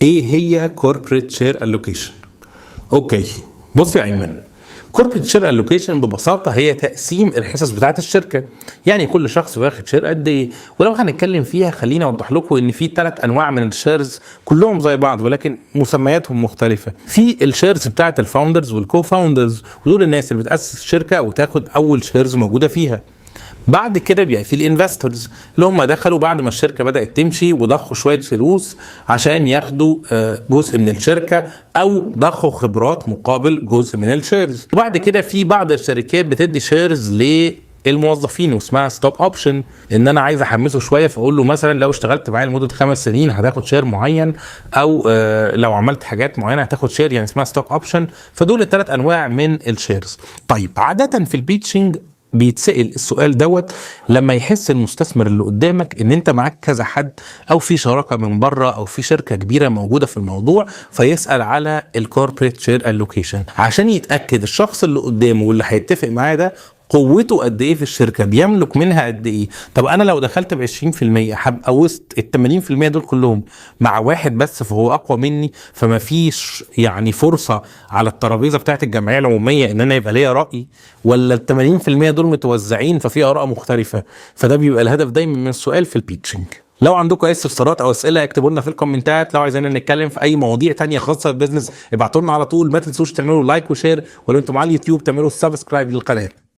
ايه هي كوربريت شير الوكيشن؟ اوكي، بص يا ايمن، كوربريت شير الوكيشن ببساطه هي تقسيم الحصص بتاعه الشركه. يعني كل شخص واخد شير قد ايه. ولو هنتكلم فيها خليني اوضح لكم ان في 3 انواع من الشيرز، كلهم زي بعض ولكن مسمياتهم مختلفه. في الشيرز بتاعه الفاوندرز والكو فاوندرز، ودول الناس اللي بتاسس الشركه وتاخد اول شيرز موجوده فيها. بعد كده بيبقى في الانفستورز اللي هم دخلوا بعد ما الشركه بدات تمشي وضخوا شويه فلوس عشان ياخدوا جزء من الشركه، او ضخوا خبرات مقابل جزء من الشيرز. وبعد كده في بعض الشركات بتدي شيرز للموظفين واسمها ستوك اوبشن، ان انا عايز احمسه شويه فاقول له مثلا لو اشتغلت معايا لمده 5 سنين هتاخد شير معين، او لو عملت حاجات معينه هتاخد شير، يعني اسمها ستوك اوبشن. فدول ال3 انواع من الشيرز. طيب عاده في البيتشنج بيتسأل السؤال دوت لما يحس المستثمر اللي قدامك ان انت معاك كذا حد، او في شراكه من بره، او في شركه كبيره موجوده في الموضوع، فيسأل على الكوربريت شير الوكيشن عشان يتاكد الشخص اللي قدامه واللي هيتفق معاه ده قوته قد ايه في الشركه، بيملك منها قد ايه. طب انا لو دخلت ب 20% هبقى وسط ال 80% دول كلهم مع واحد بس فهو اقوى مني، فما فيش يعني فرصه على الترابيزه بتاعت الجمعيه العموميه ان انا يبقى ليا راي، ولا ال 80% دول متوزعين ففي اراء مختلفه. فده بيبقى الهدف دايما من السؤال في البيتشنج. لو عندكم اي استفسارات او اسئله اكتبوا لنا في الكومنتات. لو عايزين نتكلم في اي مواضيع تانية خاصه بالبيزنس ابعتوا لنا على طول. ما تنسوش تعملوا لايك وشير، ولو انتم على اليوتيوب تعملوا سبسكرايب للقناه.